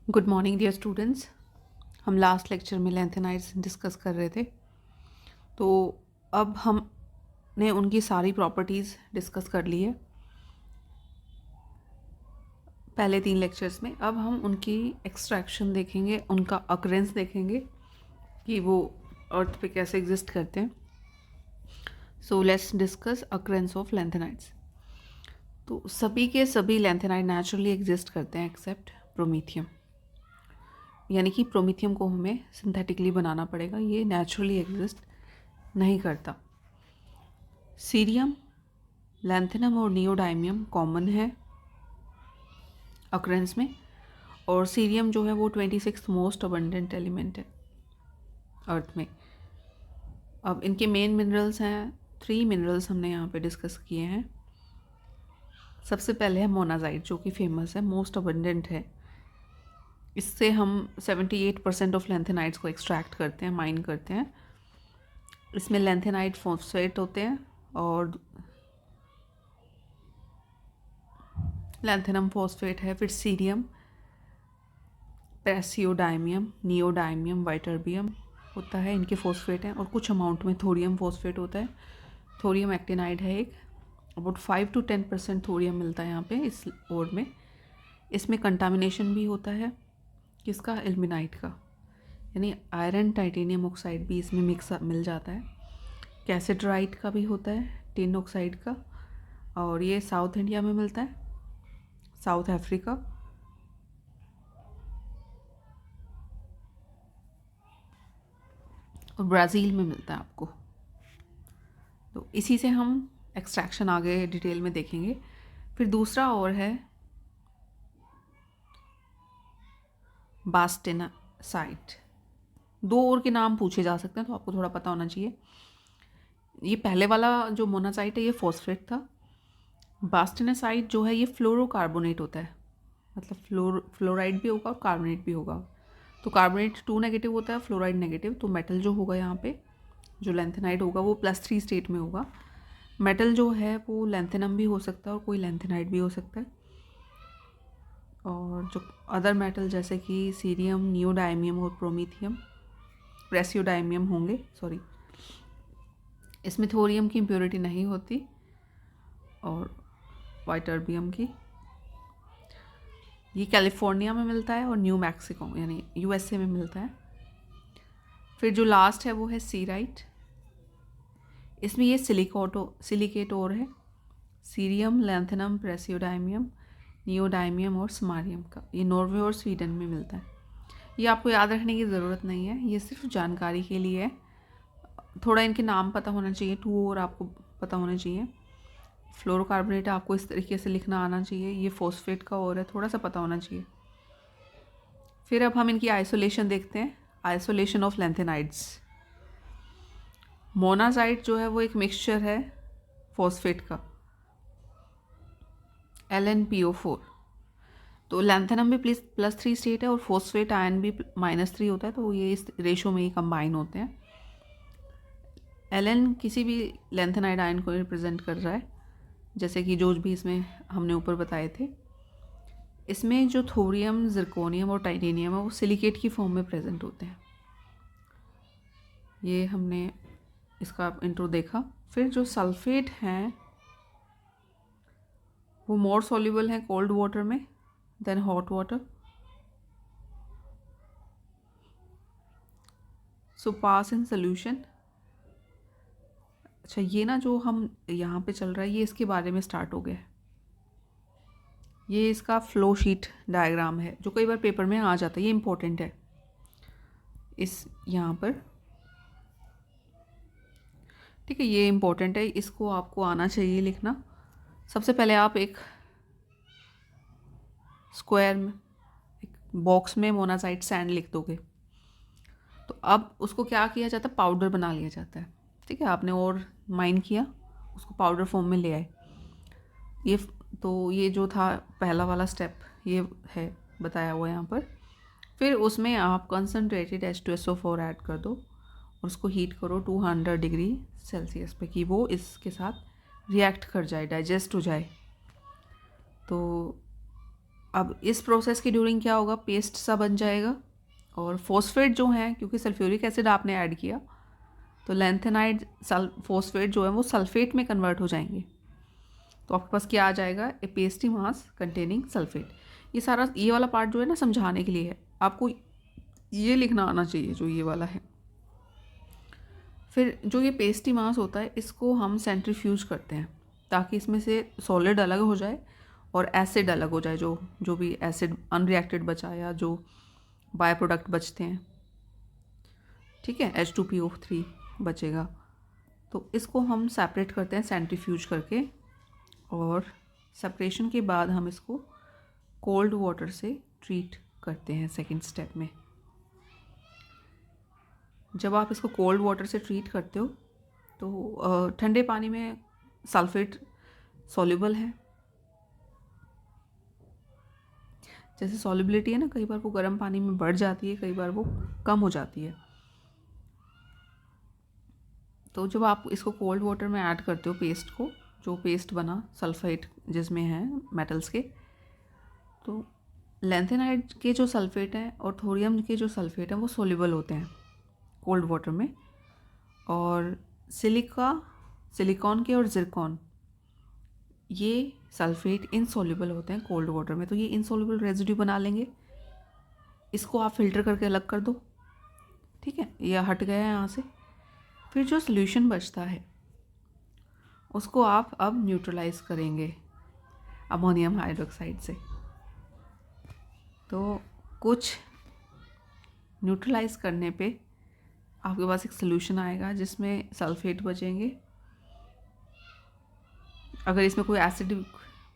Good morning dear students. हम last lecture में lanthanides discuss कर रहे थे, तो अब हमने उनकी सारी प्रॉपर्टीज़ डिस्कस कर ली है पहले 3 लेक्चर्स में। अब हम उनकी एक्सट्रैक्शन देखेंगे, उनका अकरेंस देखेंगे कि वो अर्थ पे कैसे एग्जिस्ट करते हैं। So let's discuss occurrence of lanthanides. तो सभी के सभी लेंथेनाइड नेचुरली एग्जिस्ट करते हैं एक्सेप्ट प्रोमीथियम, यानी कि प्रोमीथियम को हमें सिंथेटिकली बनाना पड़ेगा, ये नेचुरली एग्जिस्ट नहीं करता। सीरियम, लैंथेनम और नियोडाइमियम कॉमन है अकरेंस में, और सीरियम जो है वो 26th मोस्ट अबंडेंट एलिमेंट है अर्थ में। अब इनके मेन मिनरल्स हैं, 3 मिनरल्स हमने यहाँ पे डिस्कस किए हैं। सबसे पहले है मोनाजाइट, जो कि फेमस है, मोस्ट अबंडेंट है। इससे हम 78% ऑफ लेंथेनाइड्स को एक्सट्रैक्ट करते हैं, माइन करते हैं। इसमें लेंथेनाइड फॉस्फेट होते हैं और लैंथेनम फॉस्फेट है, फिर सीरियम, पैसियोडाइमियम, नियोडाइमियम, वाइटर्बियम होता है, इनके फॉस्फेट हैं। और कुछ अमाउंट में थोरियम फॉस्फेट होता है, थोरियम एक्टिनाइड है एक, अबाउट 5 to 10% थोरियम मिलता है यहाँ पे इस ओर में। इसमें कंटामिनेशन भी होता है किसका, इल्मेनाइट का, यानी आयरन टाइटेनियम ऑक्साइड भी इसमें मिक्स मिल जाता है। कैसेड्राइट का भी होता है, टिन ऑक्साइड का, और ये साउथ इंडिया में मिलता है, साउथ अफ्रीका, और ब्राज़ील में मिलता है आपको। तो इसी से हम एक्सट्रैक्शन आगे डिटेल में देखेंगे। फिर दूसरा और है बास्टेनासाइट। 2 और के नाम पूछे जा सकते हैं, तो आपको थोड़ा पता होना चाहिए। ये पहले वाला जो मोनासाइट है ये फॉस्फेट था। बास्टेनासाइट जो है ये फ्लोरोकार्बोनेट होता है, मतलब फ्लोराइड भी होगा और कार्बोनेट भी होगा। तो कार्बोनेट 2 नेगेटिव होता है, फ्लोराइड नेगेटिव। तो मेटल जो होगा यहाँ पे, जो लेंथेनाइड होगा वो +3 स्टेट में होगा। मेटल जो है वो लेंथेनम भी हो सकता है और कोई लेंथेनाइड भी हो सकता है। और जो अदर मेटल जैसे कि सीरियम, नियोडाइमियम और प्रोमीथियम, प्रेसियोडाइमियम होंगे, सॉरी, इसमें थोरियम की इम्प्योरिटी नहीं होती, और वाइटर्बियम की। ये कैलिफोर्निया में मिलता है और न्यू मैक्सिको यानी यूएसए में मिलता है। फिर जो लास्ट है वो है सीराइट। इसमें ये सिलिकेट और है, सीरियम, लैंथेनम, प्रेसियोडाइमियम, नियोडाइमियम और स्मारियम का। ये नॉर्वे और स्वीडन में मिलता है। ये आपको याद रखने की ज़रूरत नहीं है, ये सिर्फ जानकारी के लिए है। थोड़ा इनके नाम पता होना चाहिए, 2 और आपको पता होने चाहिए। फ्लोरोकार्बोनेट आपको इस तरीके से लिखना आना चाहिए, ये फॉस्फेट का और है, थोड़ा सा पता होना चाहिए। फिर अब हम इनकी आइसोलेशन देखते हैं, आइसोलेशन ऑफ लेंथेनाइड्स। मोनाजाइट जो है वो एक मिक्सचर है फॉस्फेट का, LnPO4। तो लैंथेनम भी +3 स्टेट है और फॉस्फेट आयन भी -3 होता है, तो ये इस रेशो में ही कंबाइन होते हैं। Ln किसी भी लेंथेनाइड आयन को रिप्रेजेंट कर रहा है, जैसे कि जो भी इसमें हमने ऊपर बताए थे। इसमें जो थोरियम, जिरकोनियम और टाइटेनियम है वो सिलिकेट की फॉर्म में प्रेजेंट होते हैं। ये हमने इसका इंट्रो देखा। फिर जो सल्फेट हैं वो मोर सॉल्युबल हैं कोल्ड वाटर में than hot water, so pass in solution. अच्छा, ये ना जो हम यहाँ पे चल रहा है ये इसके बारे में स्टार्ट हो गया है। ये इसका फ्लो शीट डायग्राम है जो कई बार पेपर में आ जाता है, ये इम्पोर्टेंट है इस यहाँ पर, ठीक है, ये इम्पोर्टेंट है, इसको आपको आना चाहिए लिखना। सबसे पहले आप एक स्क्वायर में, एक बॉक्स में मोनाजाइट सैंड लिख दोगे, तो अब उसको क्या किया जाता है, पाउडर बना लिया जाता है, ठीक है। आपने और माइन किया, उसको पाउडर फॉर्म में ले आए। ये तो ये जो था पहला वाला स्टेप ये है बताया हुआ यहाँ पर। फिर उसमें आप कंसनट्रेटेड H2SO4 ऐड कर दो और उसको हीट करो 200 डिग्री सेल्सियस पे, कि वो इसके साथ रिएक्ट कर जाए, डाइजेस्ट हो जाए। तो अब इस प्रोसेस के ड्यूरिंग क्या होगा, पेस्ट सा बन जाएगा और फॉस्फेट जो है, क्योंकि सल्फ्यूरिक एसिड आपने ऐड किया तो लैंथेनाइड फॉस्फेट जो है वो सल्फेट में कन्वर्ट हो जाएंगे। तो आपके पास क्या आ जाएगा, ए पेस्टी मास कंटेनिंग सल्फेट। ये सारा ये वाला पार्ट जो है ना समझाने के लिए है, आपको ये लिखना आना चाहिए जो ये वाला है। फिर जो ये पेस्टी मास होता है इसको हम सेंट्रीफ्यूज करते हैं ताकि इसमें से सॉलिड अलग हो जाए और एसिड अलग हो जाए, जो भी एसिड अनरिएक्टेड बचा या जो बाय प्रोडक्ट बचते हैं, ठीक है, H2PO3 बचेगा। तो इसको हम सेपरेट करते हैं सेंट्रीफ्यूज करके, और सेपरेशन के बाद हम इसको कोल्ड वाटर से ट्रीट करते हैं सेकंड स्टेप में। जब आप इसको कोल्ड वाटर से ट्रीट करते हो तो ठंडे पानी में सल्फेट सॉल्युबल है, जैसे सॉल्युबिलिटी है ना, कई बार वो गर्म पानी में बढ़ जाती है, कई बार वो कम हो जाती है। तो जब आप इसको कोल्ड वाटर में ऐड करते हो पेस्ट को, जो पेस्ट बना सल्फेट जिसमें है मेटल्स के, तो लैंथेनाइड के जो सल्फेट हैं और थोरियम के जो सल्फेट हैं वो सोल्यूबल होते हैं कोल्ड वाटर में, और सिलिकॉन के और जिरकॉन ये सल्फेट इनसॉल्युबल होते हैं कोल्ड वाटर में। तो ये इनसॉल्युबल रेजिड्यू बना लेंगे, इसको आप फिल्टर करके अलग कर दो, ठीक है, यह हट गया है यहाँ से। फिर जो सोल्यूशन बचता है उसको आप अब न्यूट्रलाइज करेंगे अमोनियम हाइड्रोक्साइड से। तो कुछ न्यूट्रलाइज करने पे आपके पास एक सोल्यूशन आएगा जिसमें सल्फेट बचेंगे। अगर इसमें कोई एसिडिक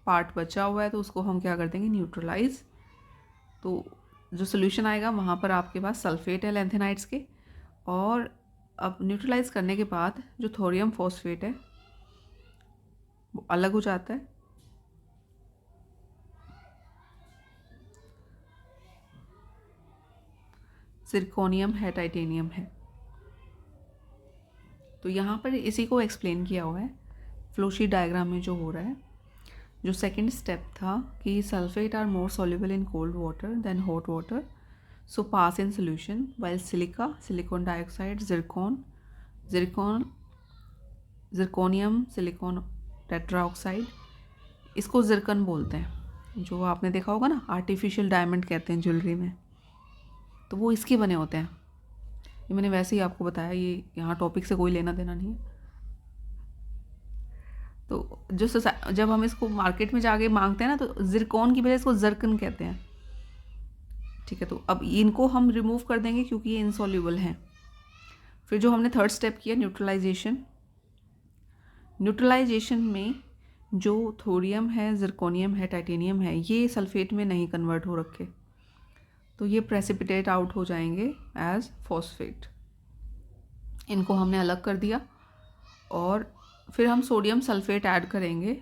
पार्ट बचा हुआ है तो उसको हम क्या कर देंगे, न्यूट्रलाइज। तो जो सोल्यूशन आएगा वहाँ पर आपके पास सल्फेट है लैंथेनाइड्स के, और अब न्यूट्रलाइज करने के बाद जो थोरियम फॉस्फेट है वो अलग हो जाता है। जिरकोनियम है, टाइटेनियम है। तो यहाँ पर इसी को एक्सप्लेन किया हुआ है फ्लोशीट डायग्राम में जो हो रहा है। जो सेकंड स्टेप था कि sulphate are more soluble in cold water than hot water, so pass in solution, while silicon dioxide, zirconium silicon tetraoxide, इसको जिरकन बोलते हैं। जो आपने देखा होगा ना आर्टिफिशियल डायमंड कहते हैं ज्वेलरी में, तो वो इसके बने होते हैं। ये मैंने वैसे ही आपको बताया, ये यहाँ टॉपिक से कोई लेना देना नहीं है। तो जब हम इसको मार्केट में जाके मांगते हैं ना तो जिरकॉन की वजह इसको जर्कन कहते हैं, ठीक है। तो अब इनको हम रिमूव कर देंगे क्योंकि ये इनसॉल्युबल हैं। फिर जो हमने थर्ड स्टेप किया न्यूट्रलाइजेशन में जो थोरियम है, जिरकोनियम है, टाइटेनियम है, ये सल्फेट में नहीं कन्वर्ट हो रखे, तो ये प्रेसिपिटेट आउट हो जाएंगे एज फॉस्फेट। इनको हमने अलग कर दिया और फिर हम सोडियम सल्फेट ऐड करेंगे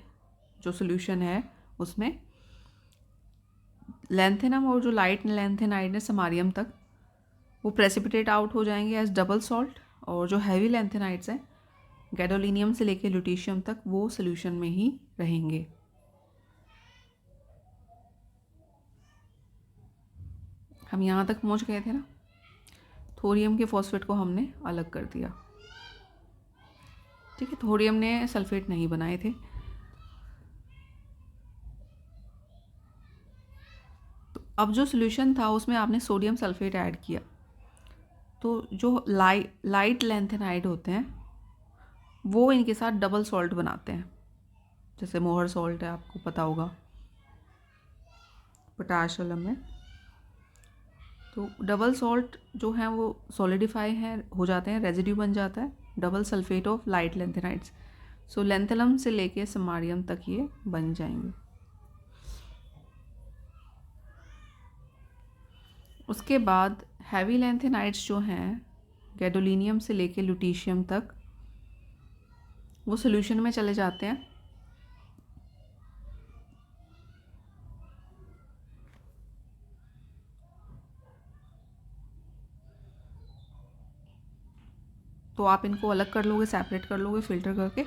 जो सोल्यूशन है उसमें। लैंथेनम और जो लाइट लैंथेनाइड है समारियम तक वो प्रेसिपिटेट आउट हो जाएंगे एज डबल सॉल्ट, और जो हैवी लैंथेनाइड्स हैं गैडोलिनियम से लेकर ल्यूटीशियम तक वो सोल्यूशन में ही रहेंगे। हम यहाँ तक पहुँच गए थे ना, थोरियम के फॉस्फेट को हमने अलग कर दिया, ठीक है। थोरियम ने सल्फेट नहीं बनाए थे। तो अब जो सोल्यूशन था उसमें आपने सोडियम सल्फेट ऐड किया, तो जो लाइट लैंथेनाइड होते हैं वो इनके साथ डबल सॉल्ट बनाते हैं, जैसे मोहर सॉल्ट है, आपको पता होगा, पोटाशियम में। तो डबल सॉल्ट जो है वो सॉलिडिफाई है हो जाते हैं, रेजिड्यू बन जाता है double sulphate of light lanthanides. So lanthanum से लेके समारियम तक ये बन जाएंगे। उसके बाद हैवी लैंथेनाइड्स जो हैं गैडोलिनियम से लेके ल्यूटीशियम तक वो सोल्यूशन में चले जाते हैं। तो आप इनको अलग कर लोगे, सेपरेट कर लोगे फिल्टर करके।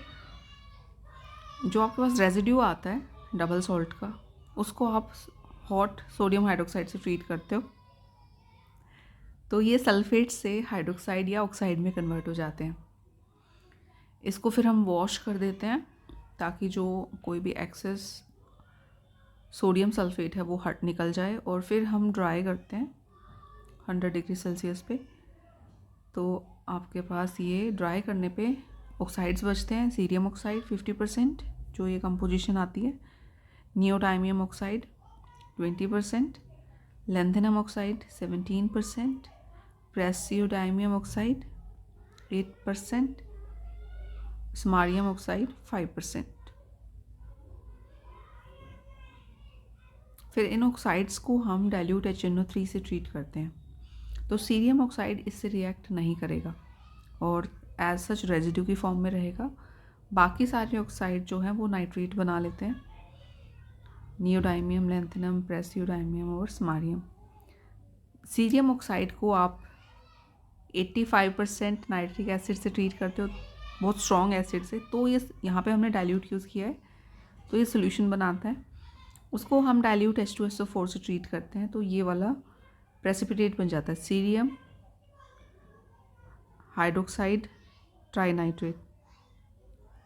जो आपके पास रेजिड्यू आता है डबल सॉल्ट का उसको आप हॉट सोडियम हाइड्रोक्साइड से ट्रीट करते हो तो ये सल्फेट से हाइड्रोक्साइड या ऑक्साइड में कन्वर्ट हो जाते हैं। इसको फिर हम वॉश कर देते हैं ताकि जो कोई भी एक्सेस सोडियम सल्फेट है वो हट निकल जाए, और फिर हम ड्राई करते हैं 100 डिग्री सेल्सियस पे। तो आपके पास ये ड्राई करने पे ऑक्साइड्स बचते हैं। सीरियम ऑक्साइड 50% जो ये कंपोजिशन आती है, neodymium oxide 20%, lanthanum oxide 17%, praseodymium oxide 8%, samarium oxide 5%। फिर इन ऑक्साइड्स को हम डाइल्यूट HNO3 से ट्रीट करते हैं। तो सीरियम ऑक्साइड इससे रिएक्ट नहीं करेगा और एज सच रेजिड्यू की फॉर्म में रहेगा। बाकी सारे ऑक्साइड जो हैं वो नाइट्रेट बना लेते हैं, नियोडाइमियम, लैंथेनम, प्रेसियोडाइमियम और स्मारियम। सीरियम ऑक्साइड को आप 85% नाइट्रिक एसिड से ट्रीट करते हो, बहुत स्ट्रॉन्ग एसिड से। तो ये यहाँ पे हमने डाइल्यूट यूज़ किया है तो ये सोल्यूशन बनाता है। उसको हम डाइल्यूट H2SO4 से ट्रीट करते हैं तो ये वाला प्रेसिपिटेट बन जाता है, सीरियम हाइड्रोक्साइड ट्राइनाइट्रेट,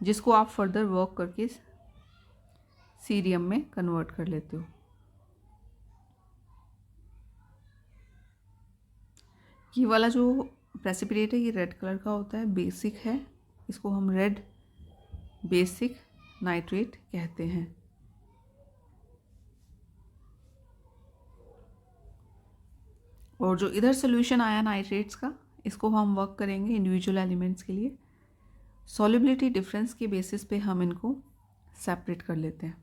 जिसको आप फर्दर वर्क करके सीरियम में कन्वर्ट कर लेते हो। ये वाला जो प्रेसिपिटेट है ये रेड कलर का होता है, बेसिक है, इसको हम रेड बेसिक नाइट्रेट कहते हैं। और जो इधर सोल्यूशन आया नाइट्रेट्स का, इसको हम वर्क करेंगे इंडिविजुअल एलिमेंट्स के लिए। सॉल्युबिलिटी डिफरेंस के बेसिस पे हम इनको सेपरेट कर लेते हैं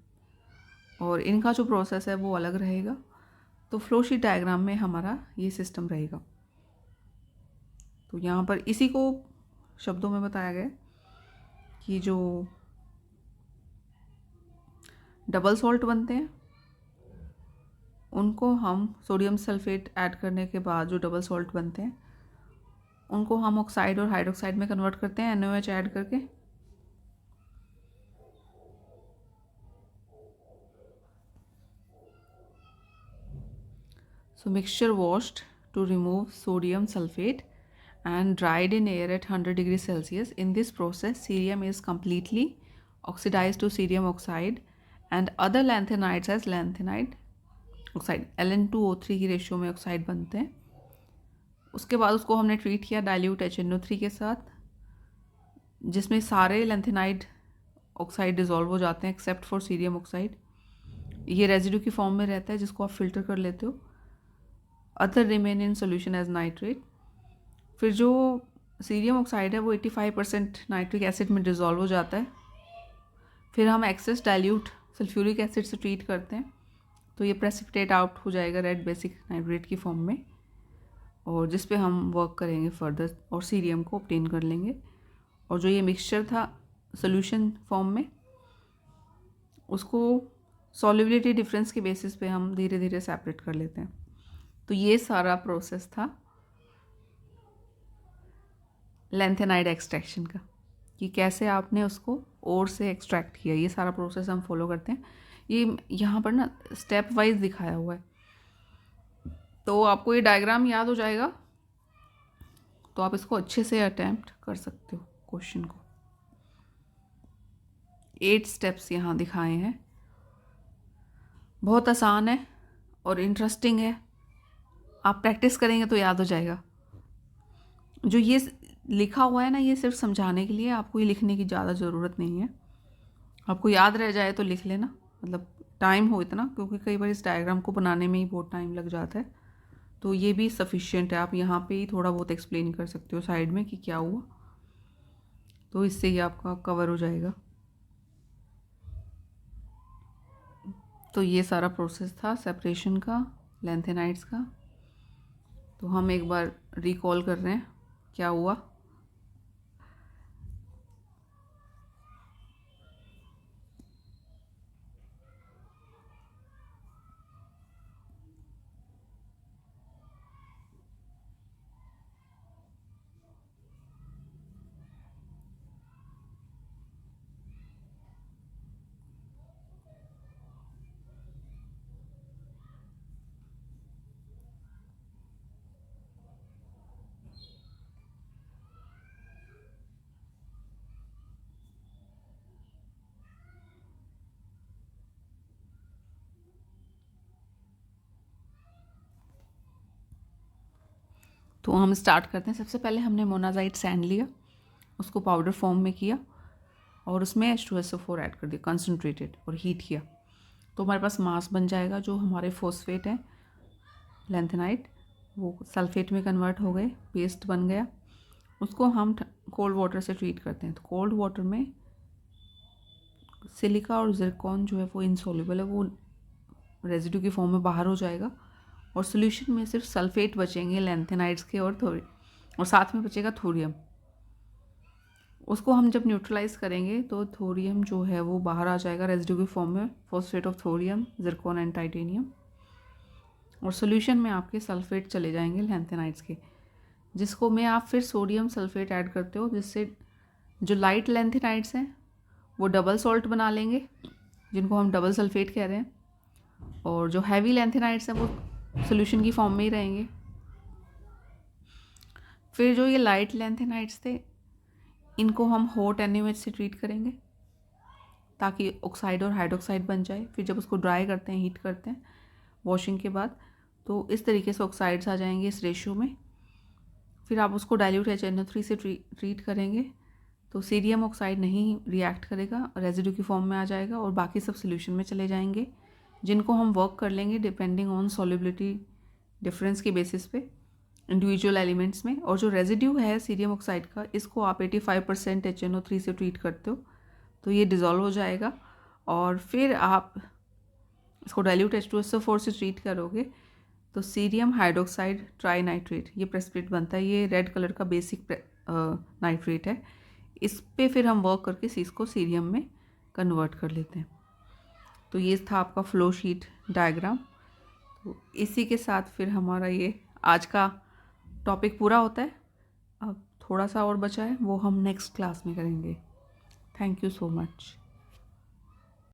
और इनका जो प्रोसेस है वो अलग रहेगा। तो फ्लो शीट डायग्राम में हमारा ये सिस्टम रहेगा। तो यहाँ पर इसी को शब्दों में बताया गया कि जो डबल सॉल्ट बनते हैं उनको हम सोडियम सल्फेट ऐड करने के बाद जो डबल सॉल्ट बनते हैं उनको हम ऑक्साइड और हाइड्रोक्साइड में कन्वर्ट करते हैं NaOH ऐड करके। So mixture washed to remove sodium sulfate and dried in air at 100 degrees Celsius. In this process, cerium is completely oxidized to cerium oxide and other lanthanides as lanthanide oxide, Ln2O3 की ratio में oxide बनते हैं। उसके बाद उसको हमने treat किया dilute HNO3 के साथ, जिसमें सारे लैंथेनाइड ऑक्साइड डिज़ोल्व हो जाते हैं एक्सेप्ट फॉर सीरियम ऑक्साइड। ये रेजिड्यू की फॉर्म में रहता है जिसको आप फिल्टर कर लेते हो। Other remain in solution as nitrate. फिर जो सीरियम ऑक्साइड है वो 85% नाइट्रिक एसिड में डिज़ोल्व हो जाता है। फिर हम एक्सेस डाइल्यूट सल्फ्यूरिक एसिड से ट्रीट करते हैं तो ये प्रेसिपिटेट आउट हो जाएगा रेड बेसिक नाइट्रेट की फॉर्म में, और जिस पे हम वर्क करेंगे फर्दर और सीरियम को ऑब्टेन कर लेंगे। और जो ये मिक्सचर था सोल्यूशन फॉर्म में, उसको सॉल्युबिलिटी डिफरेंस के बेसिस पे हम धीरे धीरे सेपरेट कर लेते हैं। तो ये सारा प्रोसेस था लैंथेनाइड एक्सट्रैक्शन का, कि कैसे आपने उसको ओर से एक्सट्रैक्ट किया। ये सारा प्रोसेस हम फॉलो करते हैं। ये यहाँ पर ना स्टेप वाइज दिखाया हुआ है, तो आपको ये डायग्राम याद हो जाएगा तो आप इसको अच्छे से अटैम्प्ट कर सकते हो क्वेश्चन को। 8 स्टेप्स यहाँ दिखाए हैं, बहुत आसान है और इंटरेस्टिंग है। आप प्रैक्टिस करेंगे तो याद हो जाएगा। जो ये लिखा हुआ है ना, ये सिर्फ समझाने के लिए, आपको ये लिखने की ज़्यादा ज़रूरत नहीं है। आपको याद रह जाए तो लिख लेना, मतलब टाइम हो इतना, क्योंकि कई बार इस डायग्राम को बनाने में ही बहुत टाइम लग जाता है। तो ये भी सफिशिएंट है। आप यहाँ पे ही थोड़ा बहुत एक्सप्लेन कर सकते हो साइड में कि क्या हुआ, तो इससे ही आपका कवर हो जाएगा। तो ये सारा प्रोसेस था सेपरेशन का, लैंथेनाइड्स का। तो हम एक बार रिकॉल कर रहे हैं क्या हुआ। तो हम स्टार्ट करते हैं। सबसे पहले हमने मोनाजाइट सैंड लिया, उसको पाउडर फॉर्म में किया और उसमें H2SO4 ऐड कर दिया कंसनट्रेटेड और हीट किया। तो हमारे पास मास बन जाएगा। जो हमारे फॉस्फेट है लैंथेनाइट वो सल्फेट में कन्वर्ट हो गए, पेस्ट बन गया। उसको हम कोल्ड वाटर से ट्रीट करते हैं। तो कोल्ड वाटर में सिलिका और जिरकॉन जो है वो इनसॉल्युबल है, वो रेजिड्यू की फॉर्म में बाहर हो जाएगा और सोल्यूशन में सिर्फ सल्फेट बचेंगे लैंथेनाइड्स के और साथ में बचेगा थोरियम। उसको हम जब न्यूट्रलाइज करेंगे तो थोरियम जो है वो बाहर आ जाएगा रेजिड्यू की फॉर्म में, phosphate of thorium, Zircon and titanium. और सोल्यूशन में आपके सल्फेट चले जाएंगे लैंथेनाइड्स के, जिसको में आप फिर सोडियम सल्फेट ऐड करते हो, जिससे जो लाइट लैंथेनाइड्स हैं वो डबल सॉल्ट बना लेंगे, जिनको हम डबल सल्फेट कह रहे हैं, और जो हैवी लैंथेनाइड्स हैं वो सोल्यूशन की फॉर्म में ही रहेंगे। फिर जो ये लाइट लैंथेनाइड्स थे इनको हम हॉट NaOH से ट्रीट करेंगे ताकि ऑक्साइड और हाइड्रोक्साइड बन जाए। फिर जब उसको ड्राई करते हैं, हीट करते हैं वॉशिंग के बाद, तो इस तरीके से ऑक्साइड्स आ जाएंगे इस रेशियो में। फिर आप उसको डाइल्यूट HNO3 से ट्रीट करेंगे तो सीरियम ऑक्साइड नहीं रिएक्ट करेगा, रेजिड्यू की फॉर्म में आ जाएगा और बाकी सब सोल्यूशन में चले जाएंगे, जिनको हम वर्क कर लेंगे डिपेंडिंग ऑन सॉल्युबिलिटी डिफरेंस के बेसिस पे इंडिविजुअल एलिमेंट्स में। और जो रेजिड्यू है सीरियम ऑक्साइड का, इसको आप 85% HNO3 से ट्रीट करते हो तो ये डिज़ोल्व हो जाएगा और फिर आप इसको डाइल्यूट H2SO4 से ट्रीट करोगे तो सीरियम हाइड्रोक्साइड ट्राई नाइट्रेट ये प्रेसिपिटेट बनता है। ये रेड कलर का बेसिक नाइट्रेट है। इस पे फिर हम वर्क करके इसको सीरियम में कन्वर्ट कर लेते हैं। तो ये था आपका फ्लो शीट डायग्राम। तो इसी के साथ फिर हमारा ये आज का टॉपिक पूरा होता है। अब थोड़ा सा और बचा है, वो हम नेक्स्ट क्लास में करेंगे। Thank you so much.